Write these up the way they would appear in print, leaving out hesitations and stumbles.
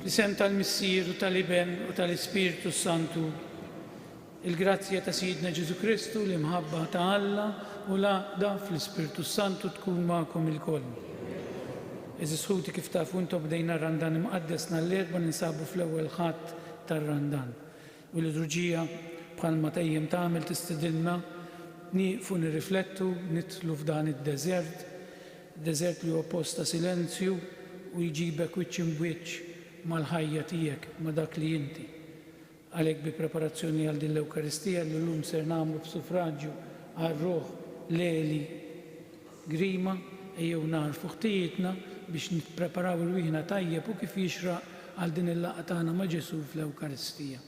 Fl-isem tal-Missier u tal-Iben u tal-Ispiritu Santu, il-grazzja ta' Sidna Ġesu Kristu li mħabba ta' Alla u laqda fl-Ispiritu Santu tkun magħkom ilkoll. Eżis ħuti kif tafu intom bdejna r-Randan imqaddes nhar-l-erbgħa ninsabu fl-ewwel ħadd tar-Randan. U l-liturġija bħalma tejjem tagħmel tistidilna nieqfu nirriflettu, nidħlu f'dan id-deżert, deżert li huwa post ta' silenzju u jġibek wiċċ imwiċċ mal-ħajja tiegħek ma' dak li inti. Għalhekk bi preparazzjoni għal din l-Ewkaristija li llum ser nagħmlu b'suffraġġju għar-Ruħ Leli Grima ejjew narfu ħtiejietna biex nippreparaw irwieħna tajjeb u kif jixraq għal din il-laqgħa tagħna ma' Ġesu fl-Ewkaristija.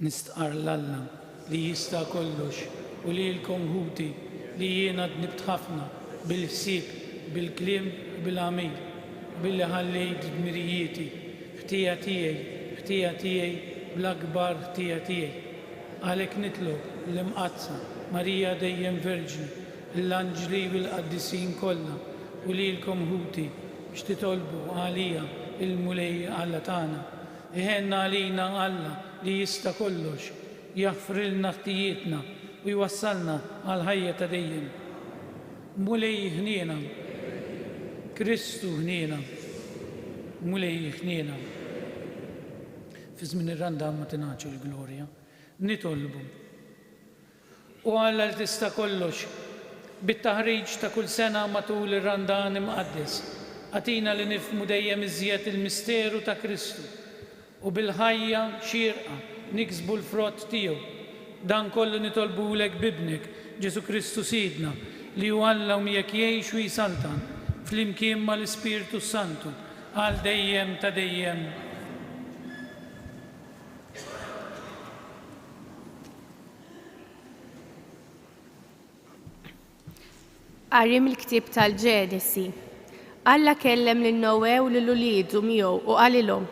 Nistqar l-Alla li jista' kollox u lilkom ħuti li jiena dnibt ħafna bil-ħsieb, bil-kliem u bil-għamil, billi ħallejt dmirijieti, ħtija tiegħi bl-akbar ħtija tiegħi. Għalhekk nitlob l-imqazza Marija dejjem Verġni, l-anġli u l-qaddisin kollha u lilkom ħuti biex titolbu għalija il-mulej Alla tagħna. Iħenna għalina Alla li jista' kollox, jaħfrilna ħtijietna u jwassalna għal ħajja ta' dejjem. Mulej ħniena, Kristu ħniena, mulej ħniena. Fi żmien ir-Randan ma tingħax il-glorja, nitolbu. U Alla li tista' kollox, bit-taħriġ ta' kull sena matul ir-Randan imqaddes, għatina li nifhmu dejjem iżjed il-misteru ta' Kristu u bil-ħajja xierqa niksbu l-frott tiegħu. Dan kollu nitolbulek bibnek, Ġesu Kristu Sidna, li hu Alla u miegħek jgħix u jisaltan flimkien mal-Ispiritu Santu għal dejjem ta' dejjem. Qarrim il-ktieb tal-Ġenesi. Alla kellem lil Noè u lil uliedu miegħu u qalilhom: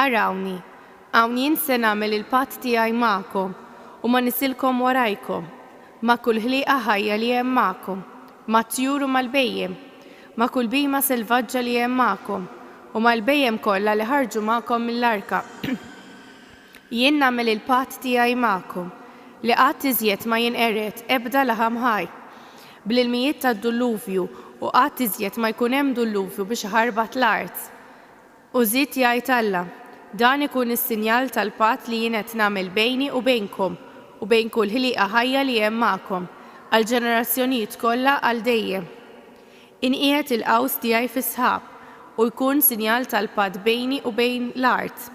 Arawni, hawn jien se nagħmel il-patt tiegħi magħkom u ma nisilkom warajkom, ma' kull ħlieqa ħajja li hemm magħkom, ma' tjur u mal-bejjem, ma' kull bihma selvaġġa li hemm magħkom u mal-bejjem kollha li ħarġu magħkom mill-arka. Jien nagħmel il-patt tiegħi magħkom li qatt iżjed ma jinqered ebda laħam ħaj bl-ilmijiet tad-duluvju u qatt iżjed ma jkun hemm duluvju biex ħarbat l-art. U żied jgħid Alla: dan ikun is-sinjal tal-patt li jien qed nagħmel bejni u bejnkom u bejn kull ħlieqa ħajja li hemm magħkom għal ġenerazzjonijiet kollha għal dejjem. Inqiegħed il-qaws tiegħi fis-sħab u jkun sinjal tal-patt bejni u bejn l-art.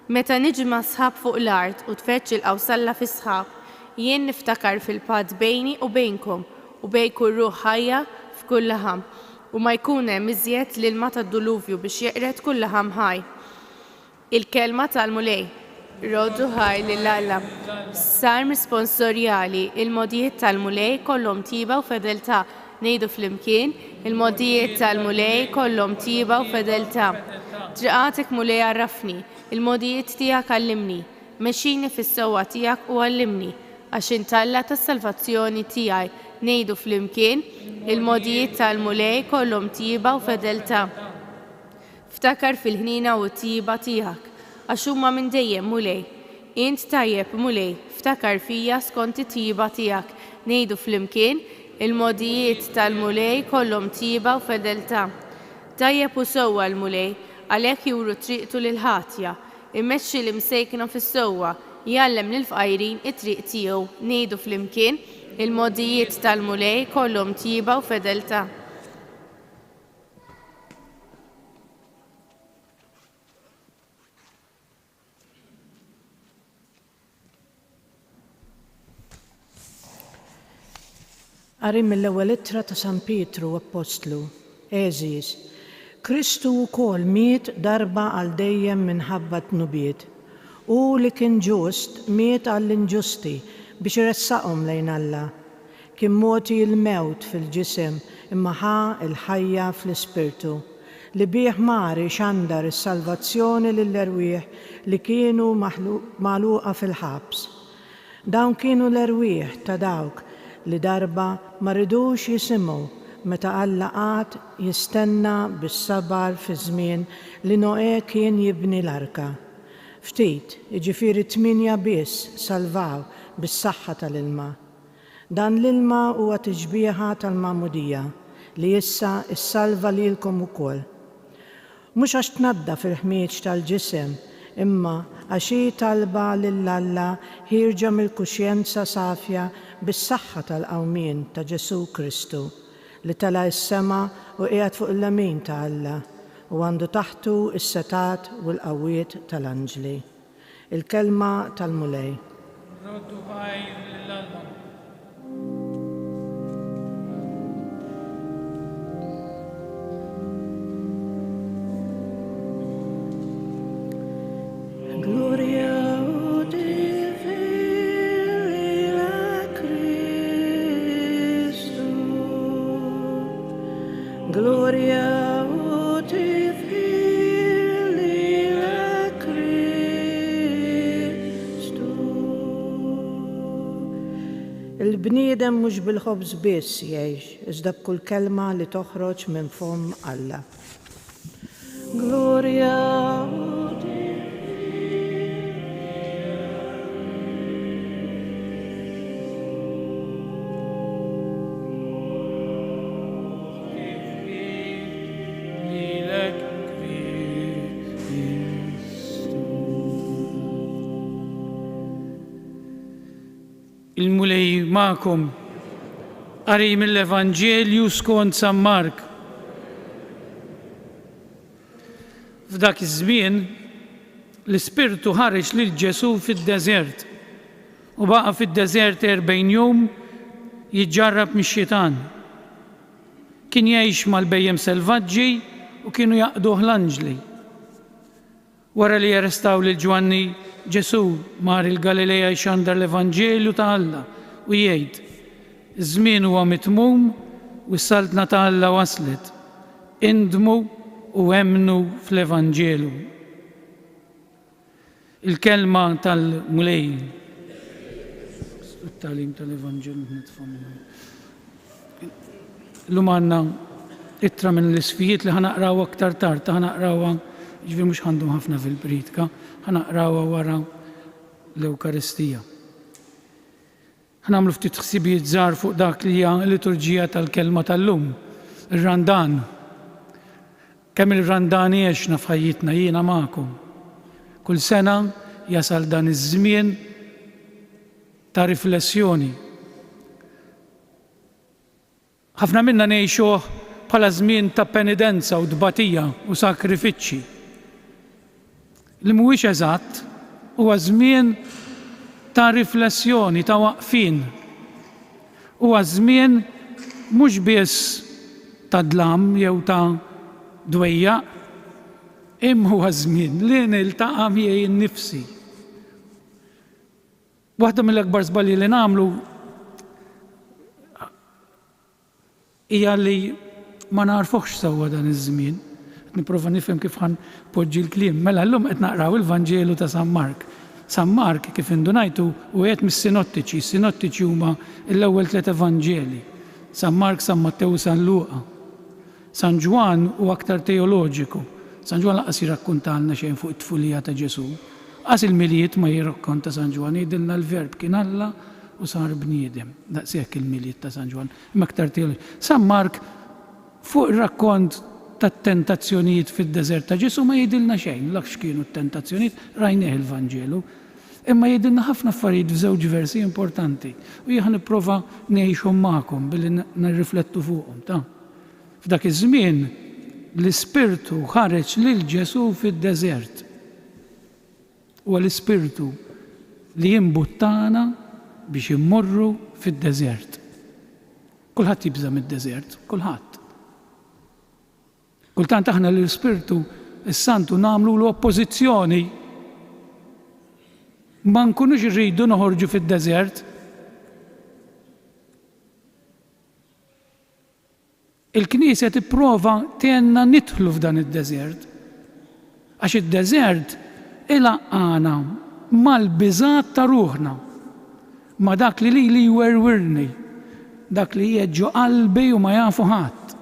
Meta niġma' sħab fuq l-art u tfeċċ il-qawsalla fis-sħab, jien niftakar fil-patt bejni u bejnkom u bejn kull ruħ ħajja f'kull laħam u ma jkun hemm iżjed l-ilma tad-duluvju biex jeqret kull laħam ħaj. Il-kelma tal-mulej. Roddu ħaj lill-Alla. Sarm sponsorjali, il-modijiet tal-mulej kollhom tiba u fedeltà. Ngħidu flimkien, il-modijiet tal-mulej kollhom tiba u fedeltà. Triqatek mulej għarrafni, il-modijiet tiegħek għallimni, mexxini fis-sewwa tiegħek u għallimni, għax intalla tas-salvazzjoni tiegħi. Ngħidu flimkien, il-modijiet tal-mulej kollhom tiba u fedeltà. Ftakar fil-ħnina u t-tiba tiegħek, għax huma minn dejjem mulej. Int tajjeb mulej, ftakar fija skont it-tiba tiegħek. Ngħidu flimkien, il-modijiet tal-mulej kollhom tiba u fedeltà. Tajjeb u sewwa l-mulej, għalhekk juru triqtu lil-ħatja, immexxi l-imsejkna fis-sewwa, jgħallem lil-fqajrin it-triq tiegħu. Ngħidu flimkien, il-modijiet tal-mulej kollhom tiba u fedeltà. Qari mill-ewwel ittra ta' San Pietru Apostlu. Eżis, Kristu wkoll miet darba għal dejjem minħabba tnubiet. U li kien ġust miet għall-inġusti biex iressaqhom lejn Alla. Kien moti l-mewt fil-ġisem imma ħa il-ħajja fl-ispirtu li bih mari xandar is-salvazzjoni lill-erwieħ li kienu magħluqa fil-ħabs. Dawn kienu l-erwieħ ta' dawk li darba ma ridux jisimgħu meta Alla qatt jistenna bis-sabar fi żmien li Noè kien jibni l-arka. Ftit, jiġifieri 8 biss salvaw bis-saħħa tal-ilma. Dan l-ilma huwa tiġbieħa tal-Magħmudija li issa issalva lilkom ukoll. Mhux għax tnaddaf il-ħmieġ tal-ġisem, imma għax hi talba lill-Alla ħirġa mill-kuxjenza safja bis-saħħa tal-qawmien ta' Ġesu Kristu li tala s-sema u qiegħed fuq il-lemin ta' Alla u għandu taħtu is-setat u l-qawwiet tal-anġli. Il-kelma tal-mulej. Roddu ħajr lill-Alla. Gloria Dei Fili a Cristo. Gloria Dei Fili a Cristo. Il-bniedem mhux bil-ħobż biss jgħix, iżda b'kull kelma li toħroġ minn fom Alla. Gloria Il-mulej ma'kom qari mill-Evanġelju skont San Mark. F'dak iż-żmien l-Ispirtu ħareġ lil Ġesu fid-deżert u baqa' fid-deżert 40 jum jiġġarrab mix-xitan. Kien jgħix mal-bejjem selvaġġi u kienu jaqduh l-anġli. Wara li jarrestaw lil Ġwanni, Ġesu mar il-Galilea jxandar l-Evanġelju ta' Alla u jgħid: iż-żmien huwa mitmum u s-saltna ta' Alla waslet. Indmu u emmnu fl-Evanġelju. Il-kelma tal-mulej. Il-talim tal-Evanġelju nitfhmu. Llum għandna ittra minn l-isfijiet li ħanaqraw aktar tard, ħanaqrawha ġifieri mhux ħandhom ħafna fil-briedka, ħanaqrawha wara l-Ewkaristija. Ħnagħmlu ftit ħsibijiet żgħar fuq dak li hija l-liturġija tal-kelma tal-lum, ir-Randan. Kemm il-Randan għexna f'ħajjitna jiena magħkom. Kull sena jasal dan iż-żmien ta' riflessjoni. Ħafna minna ngħixuh bħala żmien ta' penidenza u tbatija u sakrifiċċji. Li mhuwiex eżatt huwa żmien ta' riflessjoni, ta' waqfin. Huwa żmien mhux biss ta' dlam jew ta' dwejjaq, imma huwa żmien li niltaqa' miegħi nnifsi. Waħda mill-akbar żbalji li nagħmlu hija li ma narfuħx sewwa dan iż-żmien. Nipprova nifhem kif ħanpoġġi l-kliem. Mela llum qed naqraw il-Vanġelu ta' San Mark. San Mark kif indunajtu wieħed mis-sinottiċi. Sinottiċi huma l-ewwel 3 Evanġeli. San Mark, San Mattew u San Luqa. San Ġwan huwa aktar teoloġiku. San Ġwan laqas jirrakkuntalna xejn fuq it-tfulija ta' Ġesu. Qas il-miliet ma jirrakkonta San Ġwan, jgħidilna l-verb kien Alla u sar bniedem. Daqshekk il-miliet ta' San Ġwan. Imma aktar teoloġiku. San Mark fuq ir-rakkont tat-tentazzjonijiet fid-deżert ta' Ġesu ma jgħidilna xejn, laqx kienu t-tentazzjonijiet, rajnieh il-Vanġelu. Imma jgħidilna ħafna affarijiet f'żewġ versi importanti u jien nipprova ngħixhom magħkom billi nirriflettu fuqhom ta'. F'dak iż-żmien l-Ispirtu ħareġ lil Ġesu fid-deżert. Huwa l-Ispirtu li jimbuttana biex immorru fid-deżert. Kulħadd jibża mid-deżert, kulħadd. Kultant aħna l-Ispirtu is-Santu nagħmlu l-oppożizzjoni. Ma nkunux irridu noħorġu fid-deżert. Il-Knisja tipprova tienna nidħlu f'dan id-deżert. Għax id-deżert ilaqqana mal-biżgħat ta' ruħna, ma dak li jwerwirni, dak li jeġġu qalbi u ma jafu ħadd.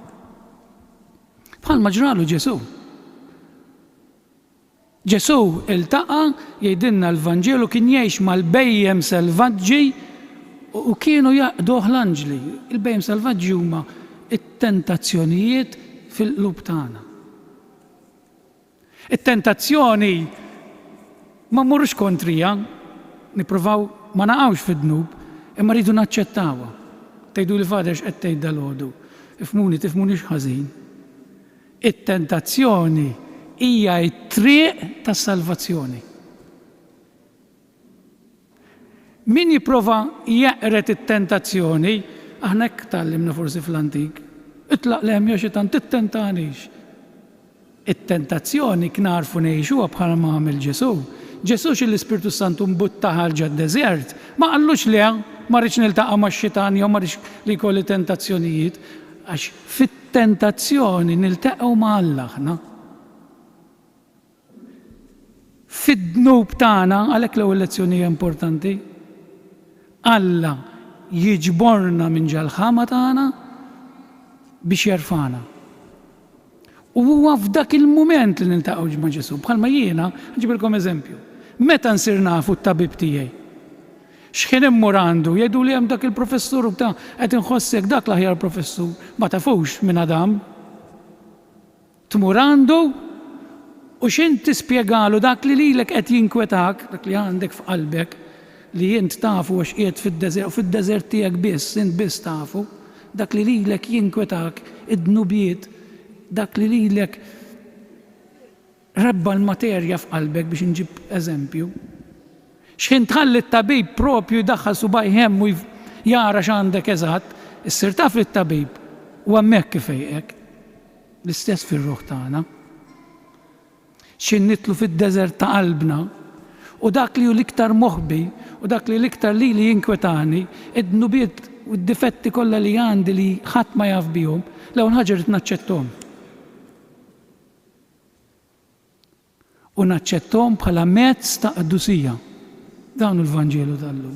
Bħalma ġralu Ġesu. Ġesu iltaqa' jgħidilna l-Vanġelu kien jgħix mal-bejjem selvaġġi u kienu jaqduh l-anġli. Il-bejjem selvaġġi huma it-tentazzjonijiet fil-qlub tagħna. It-tentazzjoni ma mmurrux kontrija, nippruvaw ma naqgħux fid-dnub, imma rridu naċċettawha. Tgħidu li fader x'qed tgħid dalgħodu. Tifhmuni x'ħażin. It-tentazzjoni hija t-triq tas-salvazzjoni. Min jipprova jeqret it-tentazzjoni, aħna hekk tallimna forsi fl-antik, itlaq lehem jew xi tant tittentanix. It-tentazzjoni knarfu ngħixuha bħala ma għamel Ġesu. Ġesu l-Ispirtu Santu mbuttaħal ġad-deżert, ma qallux le ma rridx niltaqa' max-xitan jew ma rridx li jkolli tentazzjonijiet, għax fit-tentazzjoni niltaqgħu ma' Alla aħna. Fid-dnub tagħna għalhekk l-ewwel lezzjoni hija importanti. Alla jiġborna minn ġal-ħama tagħna biex jerfana. U huwa f'dak il-mument li niltaqgħu ma' Ġesu. Bħalma jiena, ġibilkom eżempju. Meta nsir nafu t-tabib tiegħi. X'kien immur għandu, jgħidu li hemm dak il-professur ta' qed inħossek dak l-aħjar professur. Ma tafux minn Adam. Tmur għandu u x'int tispjegalu dak li lilek qed jinkwetak, dak li għandek f'qalbek, li jint tafu għax qiegħed fid-deżert, u fid-deżert tiegħek biss, int biss tafu, dak li lilek jinkwetak, id-dnubiet, dak li lilek rabba l-materja f'qalbek biex nġib eżempju. X'in tħalli t-tabib propju jdaħħal subaj hemm u jara x'għandek eżatt, issir taf li t-tabib u hemmhekk kifejqek. L-istess fir-ruħ tagħna. X'in nitlu fid-deżert ta' qalbna u dak li hu l-iktar moħħbi u dak li l-iktar li jinkwetani, id-dnubiet u d-difetti kollha li għandi li ħadd ma jaf bihom, l-ewwel ħaġa rid naċċetthom. U naċċetthom bħala mezz ta' qudusija. Dan hu l-Vanġelu tal-lum.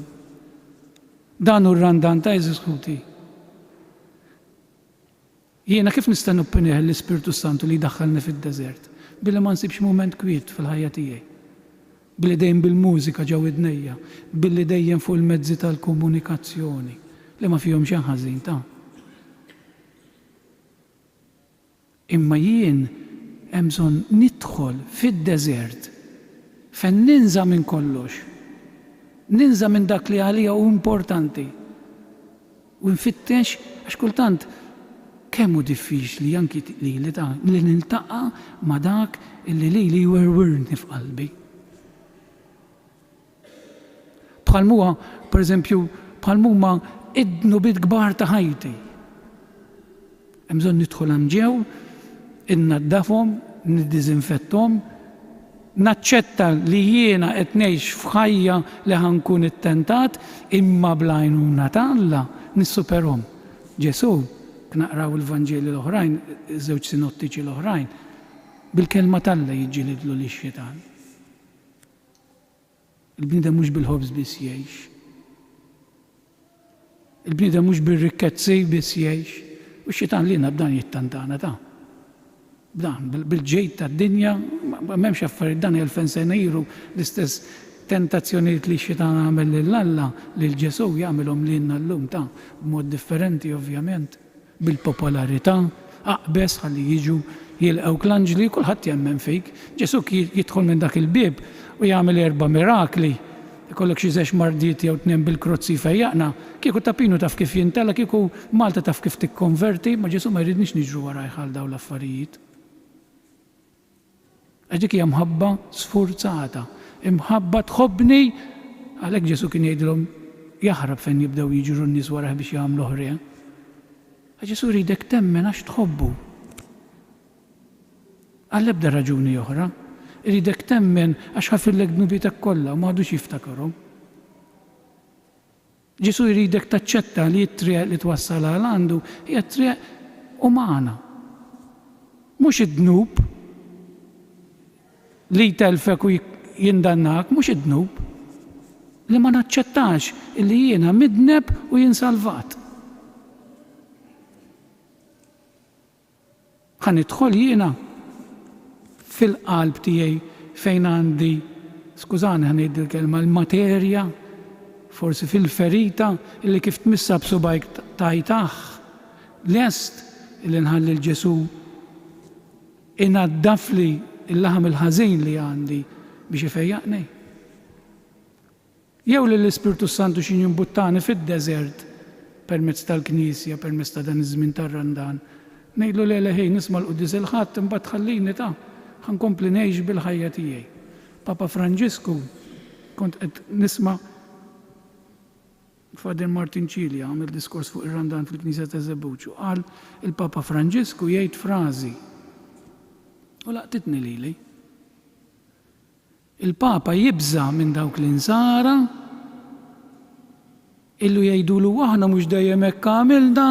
Dan hu r-randan ta' Eżis Ħuti. Jiena kif nista' noppinih l-Ispirtu Santu li jdaħħalni fid-deżert? Billi ma nsibx mument kwiet fil-ħajja tiegħi. Billi dejjem bil-mużika ġew idnejja, billi dejjem fuq il-mezzi tal-komunikazzjoni li ma fihom xejn ħażin ta'. Imma jien hemm bżonn nidħol fid-deżert fejn ninża minn kollox. Ninża minn dak li għalija hu importanti. U nfittex għax kultant kemm hu diffiċli anki li niltaqa' ma' dak illi li werwirni f'qalbi. Bħalmuha, pereżempju, bħalmuma id-dnubiet kbar ta' ħajti. Hemm bżonn nidħol hemm ġew, innaddafhom, niddiżinfetthom, naċċetta li jiena qed ngħix f'ħajja li ħankun ittentat imma bl-għajnuna ta' Alla nissuperhom. Ġesu naqraw il-Vanġeli l-oħrajn, iż-żewġ sinottiċi l-oħrajn, bil-kelma tal-Alla jiġġielidlu lix-xitan. Il-bniedem mhux bil-ħobż biss jgħix. Il-bniedem mhux bir-rikkezzi biss jgħix. U x-xitan lina b'dan jittantana ta'. B'dan, bil-ġejt tad-dinja, m'hemmx affarijiet dan elfen sena ilu l-istess tentazzjonijiet li x-xitan għamel lill-Alla li l-Ġesu jagħmilhom lilna llum ta' b'mod differenti ovvjament. Bil-popolarità, aqbes ħalli jiġu jilqgħu l-anġli, kulħadd jemmen fik. Ġesu jidħol minn dak il-bieb u jagħmel 4 mirakli. Ikollok xi żex mardiet jew 2 bil-krozzi fejjaqna, kieku tapinu taf kif jintella, kieku Malta taf kif tikkonverti, ma Ġesu ma jridniex niġru warajh għal dawn l-affarijiet. Dik hija mħabba sfurzata, imħabba tħobbni, għalhekk Ġesu kien jgħidilhom jaħrab fejn jibdew jiġru n-nies warah biex jagħmlu ħrien. Ġesu jridek temmen għax tħobbu. Għall-ebda raġuni oħra, iridek temmen għax ħafillek dnubitek kollha u m'għadux jiftakarhom. Ġesu jridek taċċetta li t-triq li twassal għal għandu hija triq umana. Mhux id-dnub li telfek u jindannak, mhux id-dnub li ma naċċettax illi jiena midneb u jinsalvat. ħanidħol jiena fil-qalb tiegħi fejn għandi, skużani ħanid il-kelma, l-materja, forsi fil-ferita illi kif tmissa b'subajk tajtaħ, lest illi nħalli l-Ġesu inaddafli il-laħam il-ħażin li għandi biex ifejjaqni. Jew li l-Ispirtu Santu xin jimbuttani fid-deżert permezz tal-Knisja, permezz ta' dan iż-żmien tar-Randan. Ngħidlu leleħej nisma' l-Qudies il-ħadd imbagħad ħallini ta' ħankompli ngħix bil-ħajja tiegħi. Papa Franġisku kont qed nisma' Fader Martin Ċilja għamel diskors fuq ir-Randan fil-Knisja ta' Żebbuġ u qal il-Papa Franġisku jgħid frażi u laqtitni lili. Il-Papa jibża minn dawk l-insara illu jgħidulu aħna mhux dejjem hekk għamilna,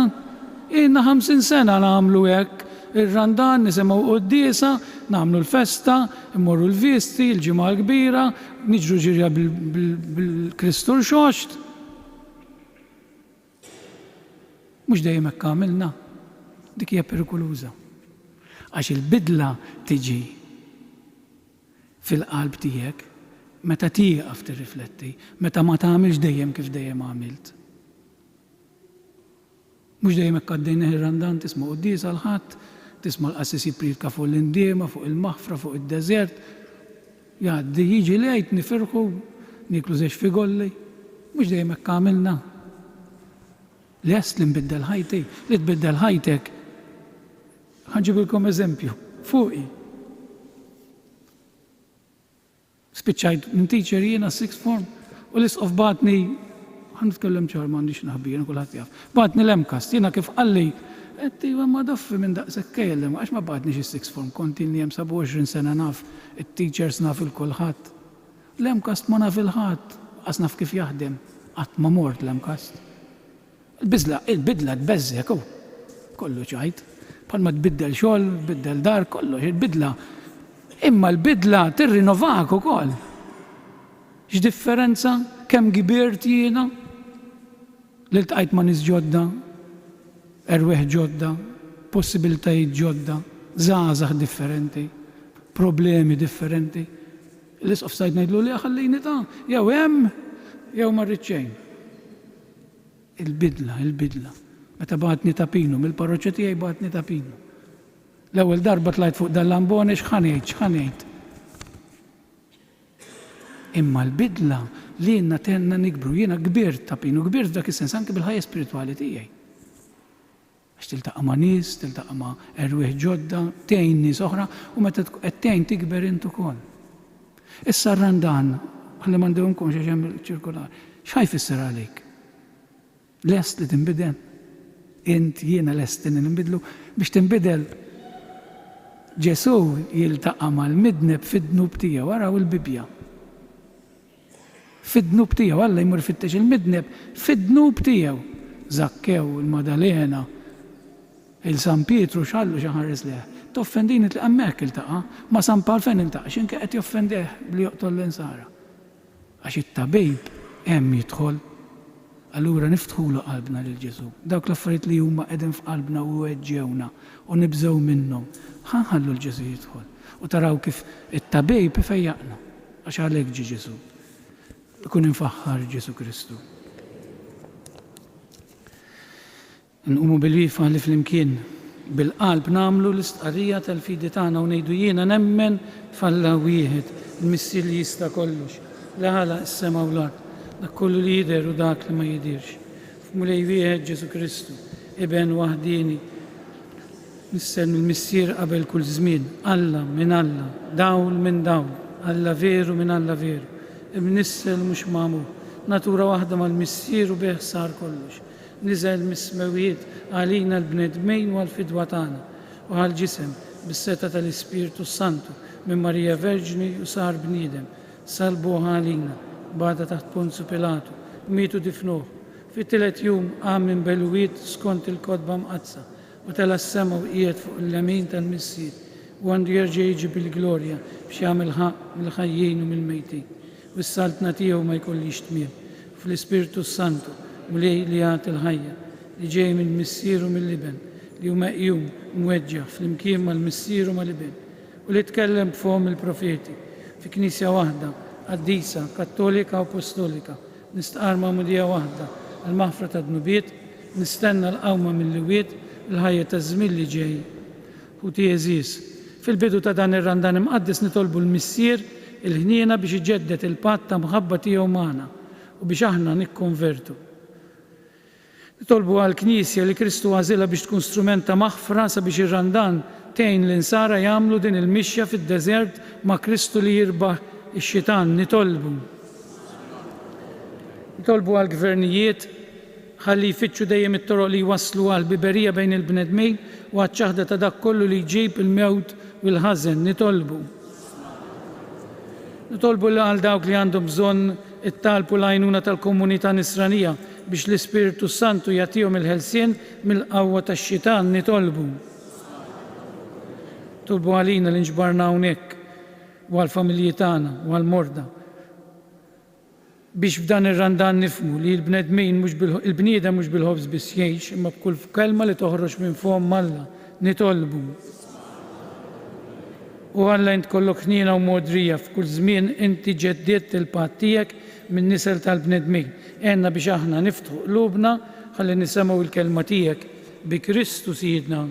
ilna 50 sena nagħmlu hekk ir-Randan nisimgħu qudiesa, nagħmlu l-festa, immorru l-visti, l-ġimgħa l-kbira, niġru ġirja bil-Kristu l-xoxt. Mhux dejjem hekk għamilna. Dik hija perikoluża. Għax il-bidla tiġi fil-qalb tiegħek meta tieqaf tirrifletti, meta ma tagħmilx dejjem kif dejjem għamilt. Mhux dejjem hekk għaddejna ir-Randan tisma' qudies għal ħadd, tisma' l-qassis jippridka fuq l-indiema, fuq il-maħfra, fuq id-deżert. Jgħaddi jiġi lejt nifirħu, niklu żex figolli. Mhux dejjem hekk għamilna. Lest li nbiddel ħajti, li tbiddel ħajtek. Ħanġibilkom eżempju, fuqi. Spiċċajt minn teacher jiena sixth form u l-isqof batni, ħanitkellem ċar m'għandix naħbija, kulħadd jaf. Batni l-emkast, jiena kif qalli, qed ma daffi minn daqshekk kellem, għax ma batniex is-sixth form, kontinni hemm 27 sena naf, it-teachers naf il-kulħadd. L-emkast ma naf il-ħadd, qas naf kif jaħdem, qatt ma mort l-emkast. Il-bidla tbeżżek kollu ċajt. Palma tbiddel xogħol, tbiddel dar, kollox il-bidla. Imma l-bidla tirrinovak ukoll. X'differenza kemm gibirt jiena li ltqajt ma' nies ġodda, erweħ ġodda, possibilitajiet ġodda, żgħażagħ differenti, problemi differenti. L-isqof sajt ngħidlu li ħallini ta' jew hemm jew ma rrid xejn. Il-bidla. Meta bagħatni tapinu, mill-parroċċja tiegħi bagħatni tapinu. L-ewwel darba tlajt fuq dal-lamboni x'ħanejt. Imma l-bidla li jenna tenna nikbru, jiena kbirt tapinu, kbirt dak is-sens anke bil-ħajja spiritwali tiegħi. Għax tiltaqa' ma' nies, tiltaqa' ma' erwieħ ġodda, tgħin nies oħra u meta qed tgħin tikber int ukoll. Issa r-Randan, ħalli m'għandehomkom xi hemm ċirkolari, x'ħajfisser għalik? Lest li tinbidel. Int jiena lest li ninbidlu biex tinbidel. Ġesu jiltaqa' mal-midneb fid-dnub tiegħu, waraw il-Bibja. Fid-dnub tiegħu, Alla jmur fittex il-midneb fid-dnub tiegħu. Zakkew, il-Madalena, il-San Pietru x'allu xi ħares leħ. Toffendini li hemmhekk iltaqa', ma San Pawl fejn iltaqa' x'inke qed joffendeh li joqtol l-insara. Għax it-tabib hemm jidħol. Allura niftħulu qalbna lil Ġesu. Dawk l-affarijiet li huma qegħdin f'qalbna u weġġewna u nibżgħu minnhom. Ħanħallu l-Ġesu jidħol. U taraw kif it-tabib ifejjaqna għax għalhekk ġie Ġesu. Ikun infaħħar Ġesu Kristu. Nqumu bil-wieqfa li flimkien bil-qalb nagħmlu l-istqarrija tal-fidi tagħna u ngħidu jiena nemmen f'Alla wieħed, il-Missier li jista' kollox, li ħalaq is-sema u l-ard. Dak kollu li jidher u dak li ma jidirx. F'mulej wieħed Ġesu Kristu, Iben waħdini, nistennu l-Missier qabel kull żmien, Alla minn Alla, dawl minn dawl, Alla veru minn Alla veru, imnissel mhux magħmul, natura waħda mal-Missier u bih sar kollox. Niżel mis-smawijiet għalina l-bnedmejn u għall-fidwa tagħna u għall-ġisem bis-seta tal-Ispirtu Santu minn Marija Verġni u sar bniedem, salbu għalina. Bada taħt Ponzu Pilatu, mitu difnuh. Fit-tielet jum qam minn belwiet skont il-kodba mqazza u tela s-sema u qiegħed fuq il-lemin tal-Missier u għandu jerġa' jiġi bil-glorja biex jagħmel ħaq mill-ħajjin u mill-mejtin. U s-saltna tiegħu ma jkollix tmiem. Fl-Ispirtu Santu mulej li jagħti l-ħajja li ġej mill-Missier u mill-Iben li huma qjum mweġġa fl-imkien mal-Missier u mal-Ibn u li tkellem b'fhom il-profeti fi Knisja waħda qaddisa, kattolika u apostolika, nistqar ma'mudija waħda għal-maħfra ta' dnubiet, nistenna l-qawma mill-liwiet il-ħajja ta' żmien li ġej. U eżis, fil-bidu ta' dan ir-randan imqaddis nitolbu l-Missier il-ħniena biex iġeddet il-patt ta' mħabba tiegħu magħna u biex aħna nikkonvertu. Nitolbu għall-Knisja li Kristu għażilha biex tkun strument ta' maħfra sabiex ir-randan tgħin l-insara jagħmlu din il-mixja fid-deżert ma' Kristu li jirbaħ ix-xitan. Nitolbu għall-gvernijiet ħalli jfittxu dejjem it-toroq li jwasslu għal biberija bejn il-bnedmejn u għaċ-ċaħda ta' dak kollu li jġib il-mewt u l-ħażen. Nitolbu għal dawk li għandhom bżonn it-talb u l-għajnuna tal-komunità Nisranija biex l-Ispiritu Santu jagħtihom il-ħelsien mill-qawwa tax-xitan. Nitolbu għalina li nġbarna hawnhekk u għall-familji tagħna u għall-morda biex f'dan ir-randan nifhmu li l-bniedem mhux bil-ħobż biss jgħix imma b'kull kelma li toħroġ minn fhom Alla. Nitolbu u Alla int kollok ħniena u modrija f'kull żmien inti ġeddiet il-patt tiegħek min-nisel tal-bnedmin. Għenna biex aħna niftħu qlubna ħalli nisimgħu l-kelma tiegħek bi Kristu Siedna.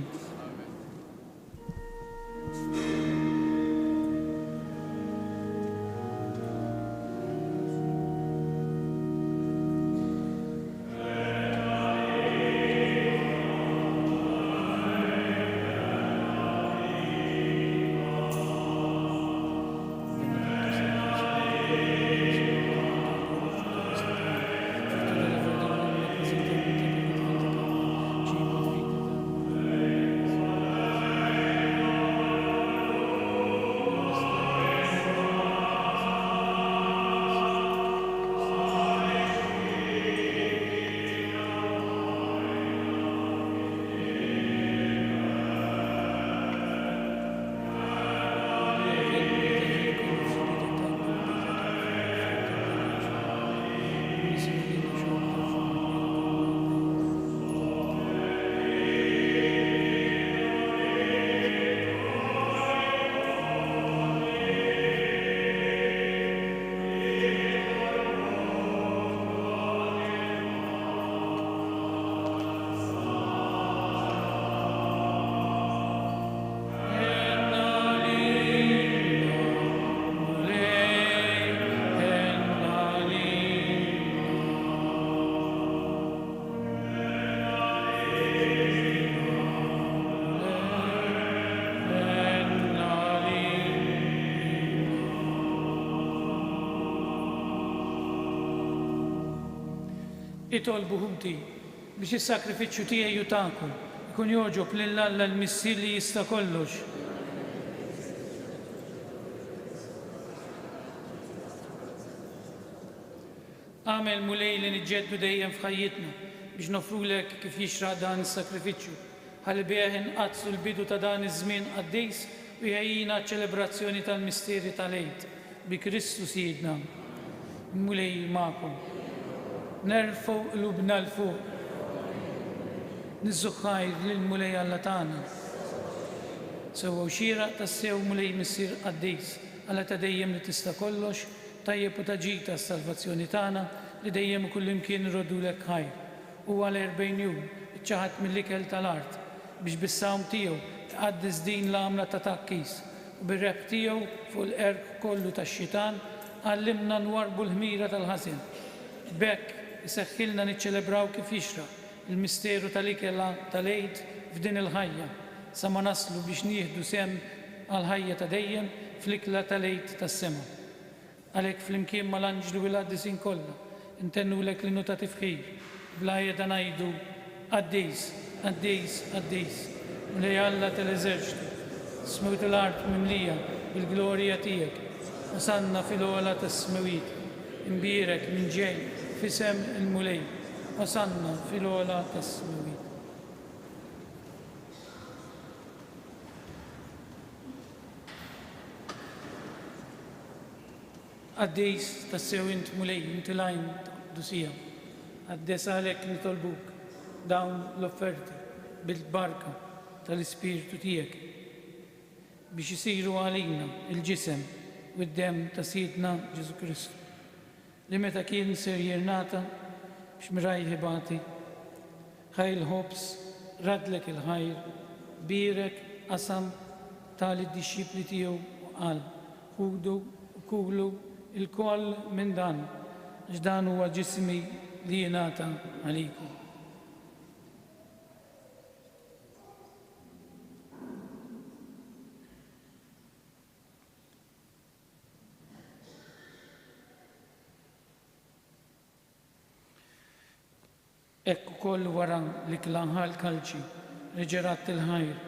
Itolbu ħuti biex is-sakrifiċċju tiegħi jutakom ikun jogħġob lil Alla l-Missier li jista' kollox. Għamel mulej li niġġieldu dejjem f'ħajjitna biex nofrulek kif jixraq dan is-sakrifiċċju ħalli bih inqazzlu l-bidu ta' dan iż-żmien qaddejs u jgħinna ċ-ċelebrazzjoni tal-misteeri tal-Għid bi Kristu Siedna. Mulej magħkom. Nerfgħu qlubna l fuq. Niżżu ħajr lil mulej Alla tagħna. Sewwa xieraq tassew mulej Missier qaddejs Alla ta' dejjem li tista' kollox, tajjeb u taġid tas-salvazzjoni tagħna li dejjem ukoll imkien irrodulek ħajr. U għal 40 jum iċċaħad mill-ikel tal-art biex bis-sawm tiegħu tqaddis din l-għamla ta' takkis u bir-reb tiegħu fuq l-erk kollu tax-xitan għallimna nwarbu l-ħmira tal-ħażin. B'hekk iseħħilna niċċelebraw kif jixraq il-misteru tal-ikel tal-Għid f'din il-ħajja sa ma naslu biex nieħdu sehem għall-ħajja ta' dejjem fl-ikla tal-Għid tas-sema. Għalhekk flimkien mal-anġlu u l-qaddisin kollha intennulek li nuta tifħir bla qiegħda ngħidu Qaddejs, Qaddejs, Qaddejs, mulej Alla tal-eżerċitu, smewt l-art mimlija bil-glorja tiegħek, osanna fil-ogħla tas-smewiet, imbierek minn ġej fisem il-mulej, osanna fil-ogħla tas-smewiet. Qaddejs tassew int mulej, inti lajn dusija, għaddes għalhekk nitolbuk dawn l-offerti bil-barka tal-Ispiritu tiegħek biex isiru għalina il-ġisem u d-dem ta' Sidna Ġesu Kristu li meta kien ser jirnata biex mirajħibati ħajl ħobs radlek il-ħajr birek qasam tal-disċipli tiegħu u qal ħudu u kulu il-koll minn dan ġdan huwa ġismi li jingħata għalikom. Ekku koll wara li klanħal kalċi reġerat il-ħajr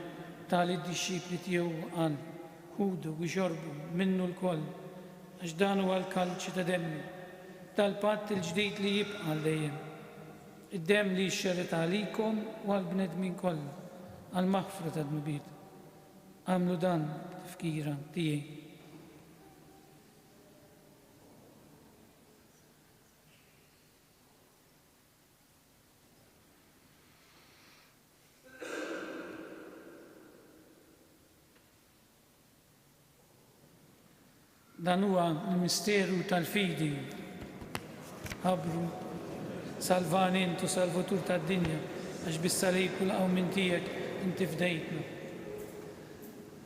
tali d-disċipli tiegħu qal ħudu u xorbu minnu l-koll għax dan huwa l-kalċi ta' demmi tal-patt il-ġdid li jibqa' dejjem. Id-demm li jxxerret għalikom u għall-bnedmin kollha għall-maħfra tad-nubiet. Għamlu dan tifkira tiegħi. Dan huwa l-misteru tal-fidi ħabru salvani intu salvatur tad-dinja għax bis-salib u l-qawmin tiegħek inti fdejtna.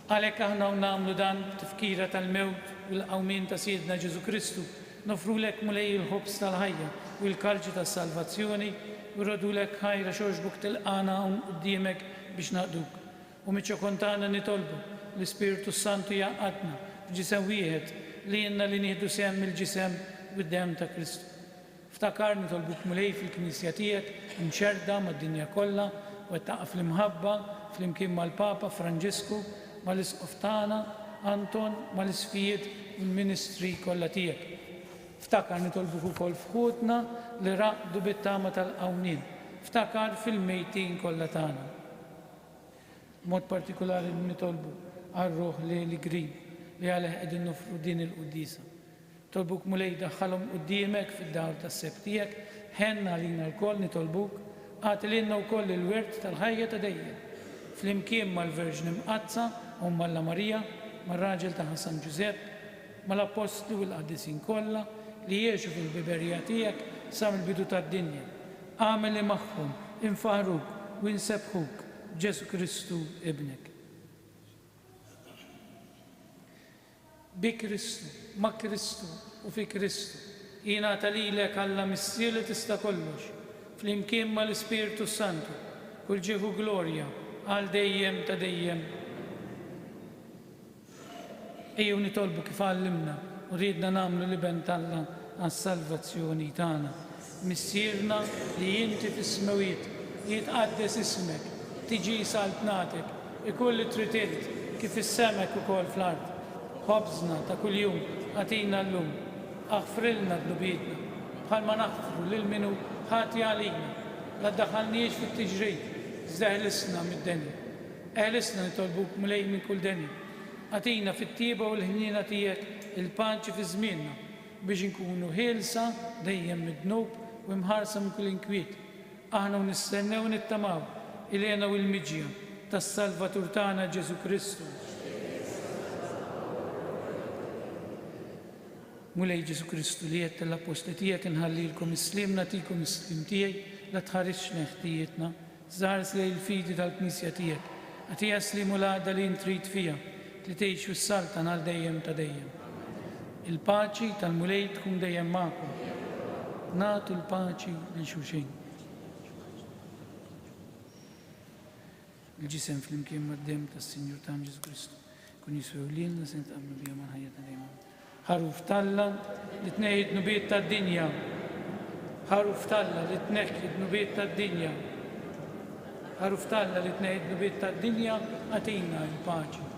Għalhekk aħna nagħmlu dan tifkira tal-mewt u l-qawmin ta' Siedna Ġesu Kristu nofrulek mulej il-ħobs tal-ħajja u l-kalċi tas-salvazzjoni u radulek ħajra xorġbuk tilqana hawn quddiemek biex naqduk. U miċ-ċokontana nitolbu l-Ispiritu Santu jaqgħadna f'ġisem wieħed li jenna li nieħdu sehem mill-ġisem u d-dem ta' Kristu. Ftakar nitolbuk mulej fil-Knisja tiegħek imċerda mad-dinja kollha u taqa' fl-imħabba flimkien mal-Papa Franġisku mal-Isqof tagħna Anton mal-isfijiet u l-ministri kollha tiegħek. Ftakar nitolbuk ukoll f'ħutna li raqdu bit-tama tal-qawmien. Ftakar fil-mejtin kollha tagħna. Mod partikolari nitolbu għar-Ruħ li grib li għalih qegħdin nofru din il-quddisa. Tolbuk mulej daħħalhom quddiemek fid-dar tas-seb tiegħek, ħenna għalina l-koll nitolbuk, għati lilna wkoll il-wirt tal-ħajja ta' dejjem. Flimkien mal-Verġni Mqazza u Alla Marija, mar-raġel ta' Ħasan Ġusepp, mal-Apostlu u l-Qaddisin kollha li jgħixu fil-biberija tiegħek sa mill-bidu tad-dinja. Għamel li magħhom infaħruk u insebħuk Ġesu Kristu ibnek. Bi Kristu, ma' Kristu u fi Kristu, jingħata lilek Alla missier li tista' kollox, flimkien mal-Ispiritu Santu, kull ġieħu glorja għal dejjem ta' dejjem. Ejjew nitolbu kif għallimna u rridna nagħmlu liben Alla għas-salvazzjoni tagħna. Missierna li inti fis-smawiet jitqaddes ismek, tiġi saltnatek, ikoll li trid kif is-semek ukoll fl-ard. Ħobżna ta' kuljum għatina l-lum, aħfrilna d-nubietna, bħalma naħfru lil-minu ħati għalina, la ddaħħalniex fit-tiġrid, zdeħlisna mid-denja. Eħlisna nitolbuk mulej minn kull denja. Għatina fit-tieba u l-ħnina tiegħek il-paċi fi żmienna biex inkunu ħielsa dejjem mid-dnub u mħarsa minn kull inkwiet. Aħna nistennew nittamaw il-għena u l-miġja tas-Salvatur tagħna Ġesu Kristu. Mulej Ġesu Kristu li jett l-apostli tiegħek inħallilkom islim nagħtikom islim tiegħi la tħarrixx neħtijietna, żgħars lejn il-fidi tal-Knisja tiegħek. Għatija slimu l-għadda li intrid fija li tgħix fis-saltan għal dejjem ta' dejjem. Il-paċi tal-mulej tkun dejjem magħkom. Nagħtu l-paċi lil xulxin. Il-ġisem flimkien mad-dem tas-Sinjur tagħna Ġesu Kristu kun jiswew lilna se nitqabblu bihom għal ħajja dejjem. ħaruf Talla li tneħħi d-nubiet tad-dinja. Ħaruf Talla li tneħħi d-nubiet tad-dinja. Ħaruf Talla li tneħħi d-nubiet tad-dinja għatina l-paċi.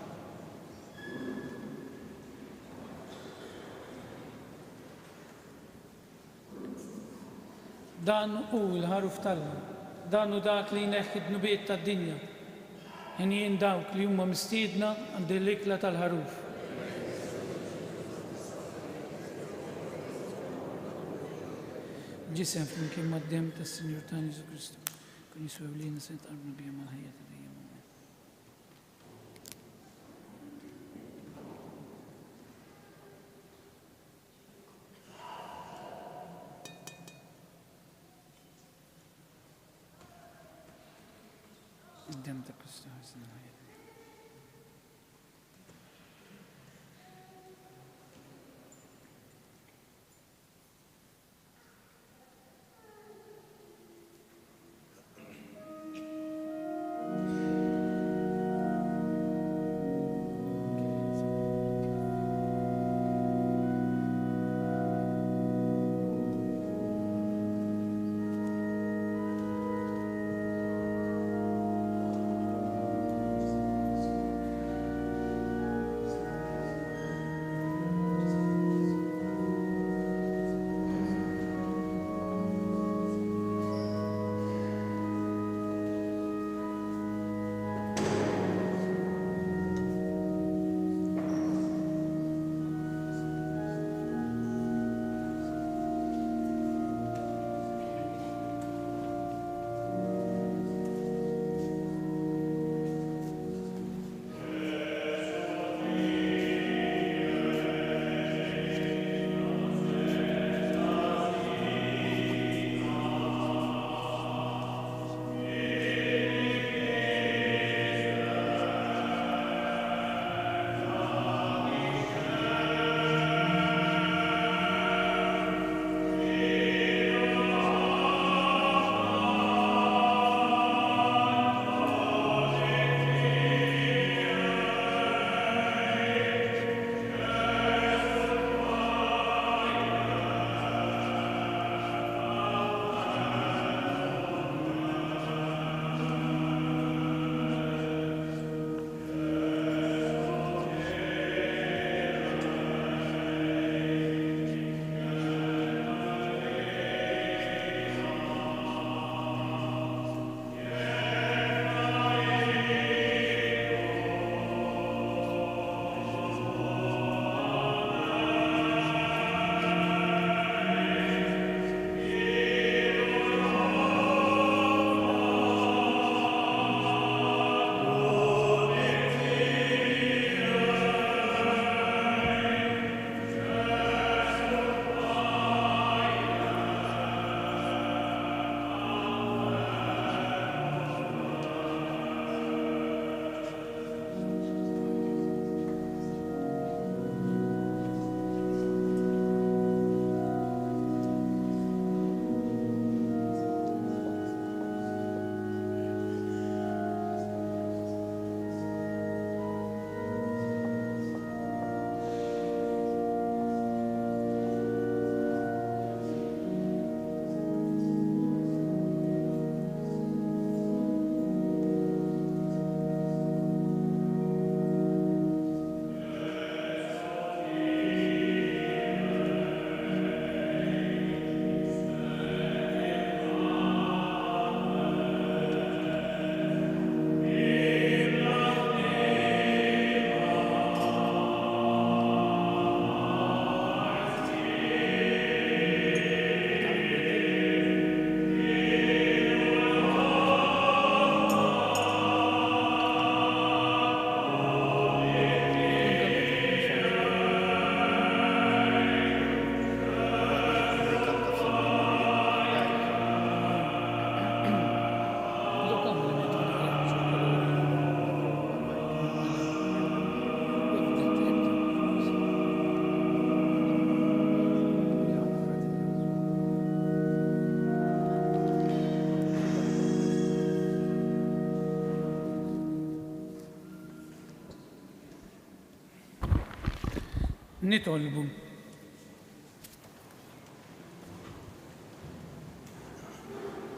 Dan hu l-ħaruf Talla, dan hu dak li jneħħi d-nubiet tad-dinja. Jien dawk li huma mistiedna għand l-ikla tal-ħaruf. Ġisem flimkien mad-dem tas-Sinjur tagħna Ġesu Kristu يسوع لينا سنة أربنا بيا مع هيئة الدنيا. قدمتك كريستوس حسن الحياة. نطلبوا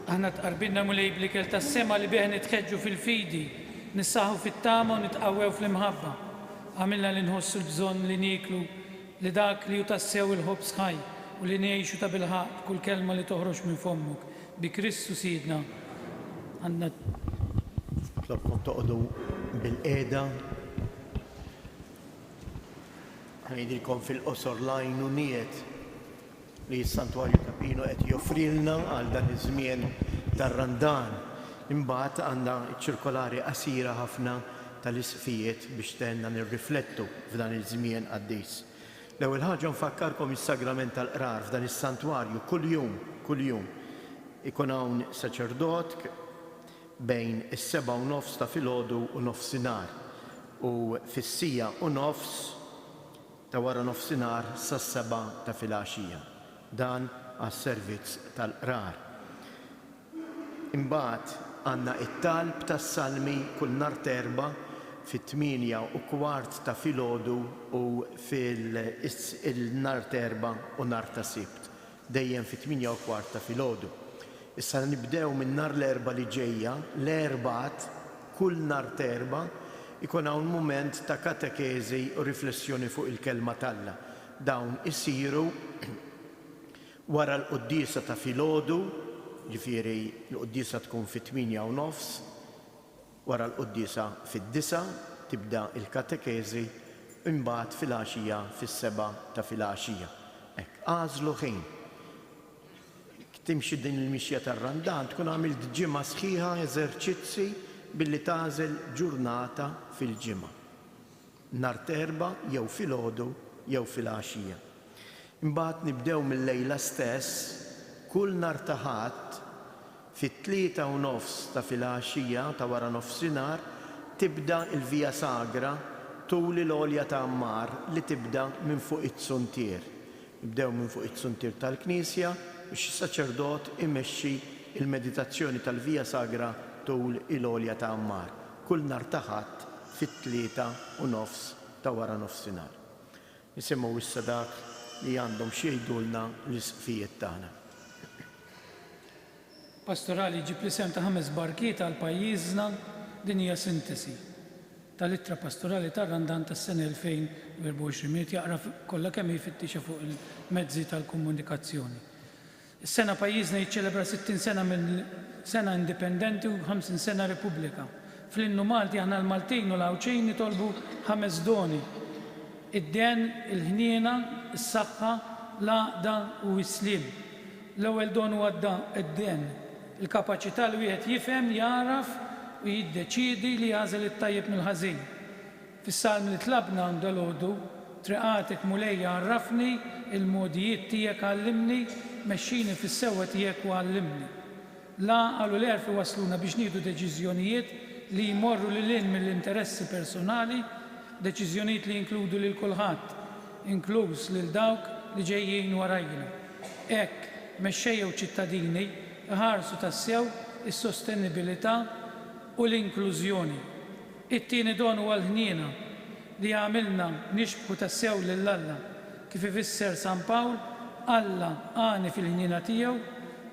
احنا تقربنا ملي بلكلتا السما اللي بيها نتخجوا في الفيدي نساهوا في التامة ونتقووا في المهبة عملنا لنهوس البزون اللي نيكلوا لذاك اللي يتساوي الهوبس خاي واللي نعيشوا تبلها كل كلمة اللي تهرش من فمك بكريستوس سيدنا عندنا طلبكم تقعدوا بالقيادة هنيديلكم في القصر لاينونيات li s-santwarju ta' Pino qed joffrilna għal dan iż-żmien tar-Randan Imbagħad għandna ċirkolari qasira ħafna tal-isqfijiet biex tenna nirriflettu f'dan iż-żmien qaddis. L-ewwel ħaġa nfakkarkom is-sagrament tal-qrar f'dan is-santwarju kuljum ikun hawn saċerdot bejn is-7:30 ta' filgħodu u nofsinhar u fis-1:30 ta' wara nofsinhar sas-7 ta' filgħaxija. Dan għas-servizz tal-qrar. Imbagħad għandna it-talb tas-salmi kull nhar Terba fit-8:15 ta' filgħodu u fil-nhar Terba u nhar ta' Sibt, dejjem fit-8:15 ta' filgħodu. Issa nibdew minn nhar l-Erba' li ġejja, l-Erbgħat kull nhar Terba ikun hawn mument ta' katekeżi u riflessjoni fuq il-kelma t'Alla. Dawn isiru wara l-qudiesa ta' filgħodu, ġifieri l-qudiesa tkun fit-8:30, wara l-qudiesa fid-9 tibda il-katekeżi, imbagħad fil-għaxija fis-7 ta' filgħaxija. Hekk għażlu ħin. Timxi din il-mixja tar-randan tkun għamilt ġimgħa sħiħa eżerċizzi billi tagħżel ġurnata fil-ġimgħa. Nhar Terba jew filgħodu jew fil-għaxija. Imbagħad nibdew mill-lejla stess kull nhar ta' Ħadd fit-3:30 ta' filgħaxija ta' wara nofsinhar tibda il-Via Sagra tul il-għolja ta' Ammar li tibda minn fuq it-suntier. Nibdew minn fuq it-suntier tal-Knisja biex is-saċerdot imexxi il-meditazzjoni tal-Via Sagra tul il-għolja ta' Ammar. Kull nhar ta' Ħadd fit-3:30 ta' wara nofsinhar. Nisimgħu issa dak li għandhom xi jgħidulna l-isqfijiet tagħna. Pastorali ġib l-isem ta' 5 barkiet għal pajjiżna din hija sintesi tal-ittra pastorali tar-Randan tas-sena 2024 jaqra kollha kemm jfittixa fuq il-mezzi tal-komunikazzjoni. Is-sena pajjiżna jiċċelebra 60 sena minn sena indipendenti u 50 sena Repubblika. Fl-innu Malti aħna l-Maltin u l-Awċejn nitolbu 5 doni. Id-den, il-ħniena, is-saħħa, l-għaqda u s-slim. L-ewwel don huwa id-den, il-kapaċità li wieħed jifhem, jaraf u jiddeċiedi li jażel it-tajjeb mill-ħażin. Fis-salm li tlabna dalgħodu, triqatek mulejja għarrafni, il-modijiet tiegħek għallimni, mexxini fis-sewwa tiegħek u għallimni. La għalu l-erfi wasluna biex nieħdu deċiżjonijiet li jmorru lil mill-interessi personali, deċiżjonijiet li jinkludu lil kulħadd, inkluż lil dawk li ġejjin warajna. Hekk mexxejja u ċittadini iħarsu tassew is-sostenibilità u l-inklużjoni. It-tieni don huwa l-ħniena li għamilna nixbħu tassew lil Alla kif ifisser San Pawl, Alla għani fil-ħniena tiegħu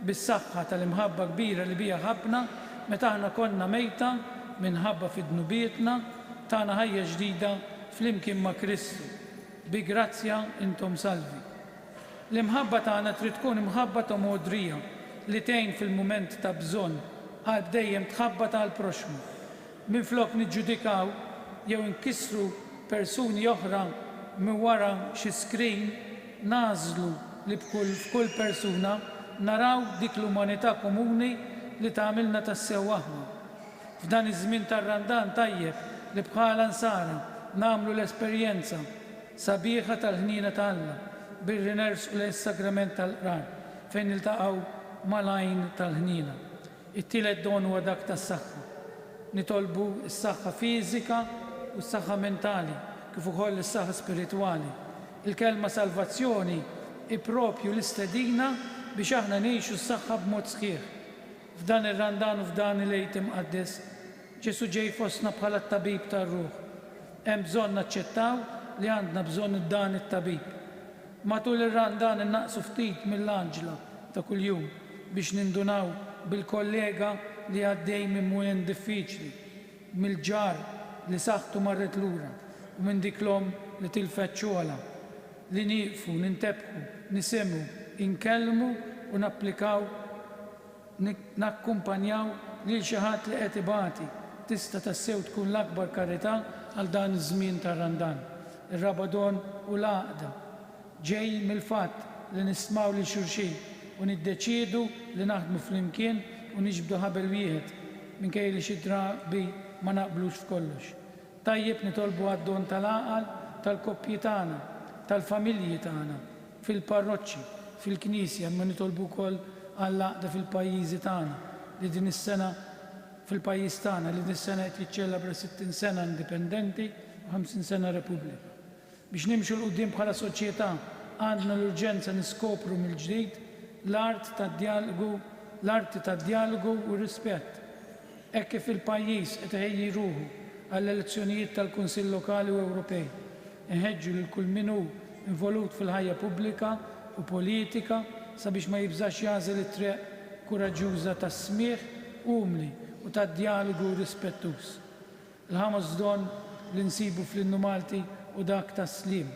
bis-saħħa tal-imħabba kbira li bija ħabna meta aħna konna mejta minħabba fid-dnubietna tagħna ħajja ġdida flimkien ma' Kristu. Bi grazzja intom salvi. L-imħabba tagħna trid tkun imħabba ta' modrija li tgħin fil-mument ta' bżonn għal dejjem tħabba tal-proxmu. Minflok niġġudikaw jew inkissru persuni oħra minn wara xi skrin nażlu li f'kull persuna naraw dik l-umanità komuni li tagħmilna tassew aħna. F'dan iż-żmien tar-Randan tajjeb li bħala nsara nagħmlu l-esperjenza sabiħa tal-ħniena ta' Alla billi nersqu l-sagrament tal-qrar fejn iltaqgħu mal-għajn tal-ħniena. It-tielet don huwa dak tas-saħħa. Nitolbu s-saħħa fiżika u s-saħħa mentali kif ukoll is-saħħa spiritwali. Il-kelma salvazzjoni ippropju l-istedina biex aħna ngħixu s-saħħa b'mod sħiħ. F'dan ir-Randan u f'dan il-Għid imqaddes Ġesu ġej fostna bħala t-tabib tar-ruħ. Hemm bżonn naċċettaw li għandna bżonn dan it-tabib. Matul ir-Randan innaqsu ftit mill-anġla ta' kuljum biex nindunaw bil-kollega li għaddej minn mulen diffiċli, mill-ġar li saħħtu marret lura u minn dik l-om li tilfet xogħla, li nieqfu, nintebħu, nisimgħu, inkellmu u napplikaw, nakkumpanjaw lil xi ħadd li qed ibati tista' tassew tkun l-akbar karità għal dan iż-żmien tar-Randan. Ir-Rabadon u l-għaqda ġej mill-fatt li nismaw lil xulxin u niddeċiedu li naħdmu flimkien u niġbdu ħabel wieħed minkejja li xi drabi ma naqblux f'kollox. Tajjeb nitolbu għad-don tal-għaqal tal-koppji tagħna, tal-familji tagħna, fil-parroċċi, fil-knisja, ma nitolbu wkoll għall-għaqda fil-pajjiżi tagħna li din is-sena fil-pajjiż tagħna li din is-sena qed jiċċelebra 60 sena indipendenti u 50 sena Repubblika. Biex nimxu l-qudiem bħala soċjetà għandna l-urġenza niskopru mill-ġdid l-arti tad-dialogu u r-rispett. Hekk kif il-pajjiż qed iħejji ruħu għall-elezzjonijiet tal-Kunsill Lokali u Ewropej. Inħeġġu lil kull min hu involut fil-ħajja pubblika u politika sabiex ma jibżax jagħżel it-triq kuraġġuża tas-smigħ umli u tad-dialogu rispettuż. Il-ħames don li nsibu fl-innu Malti u dak tas-slim.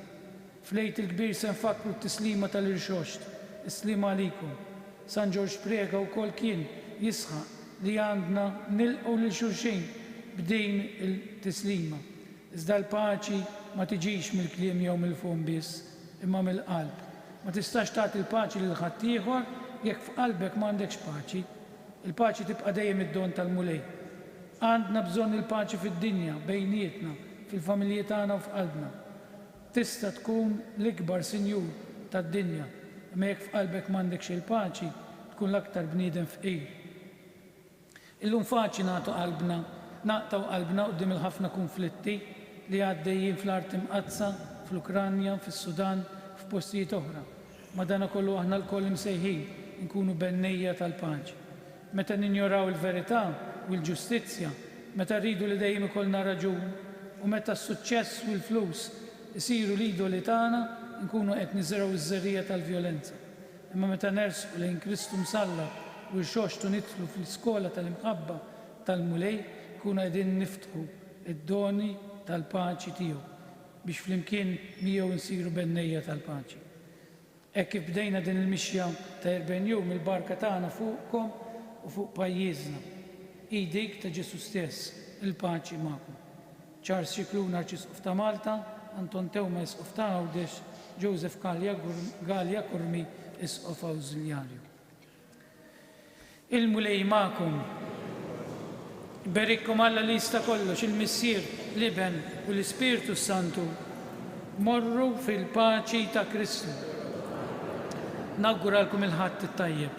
Flejt il-kbir se nfakru t-tislima tal-Irxoxt, is-slima għalikom. San Ġorġ Prega wkoll kien jisħaq li għandna nilqgħu lil xulxin b'din il-tislima. Iżda l-paċi ma tiġix mill-kliem jew mill-fhom biss, imma mill-qalb. Ma tistax tagħti l-paċi lil ħadd ieħor jekk f'qalbek m'għandekx paċi. Il-paċi tibqa' dejjem id-don tal-Mulej. Għandna bżonn il-paċi fid-dinja, bejnietna, fil-familji tagħna u f'qalbna. Tista' tkun l-ikbar sinjur tad-dinja, imma jekk f'qalbek m'għandekx il-paċi, tkun l-aktar bniedem fqir. Illum faċli naqtaw qalbna quddiem il-ħafna konflitti li għaddejjin fl-art imqazza, fl-Ukranja, fis-Sudan, f'postijiet oħra. Madankollu aħna l-koll imsejħin nkunu bennejja tal-paċi. Meta ninjoraw il-verità u l-ġustizzja, meta rridu li dejjem ikollna raġun u meta s-suċċess u l-flus isiru l-idoli tagħna, nkunu qed niżraw iż-żerrija tal-vjolenza. Imma meta nersqu lejn Kristu msallab u l-xoxtu nidħlu fl-iskola tal-imħabba tal-Mulej, nkunu qegħdin niftħu id-doni tal-paċi tiegħu biex flimkien miegħu nsiru bennejja tal-paċi. Hekk kif bdejna din il-mixja ta' 40 jum il-barka tagħna fuqkom u fuq pajjiżna. Idik ta' Ġesu stess, il-paċi magħkom. Charles Cicluna, Arċisqof ta' Malta, Anton Tewma, Isqof ta' Għawdex, Joseph Gallia Kurmi, Isqof Awżiljarju. Il-Mulej magħkom. Berikkom Alla li jista' kollox, il-Missier, l-Iben u l-Ispirtu Santu. Morru fil-paċi ta' Kristu. Nawguralkom il-ħadd it-tajjeb.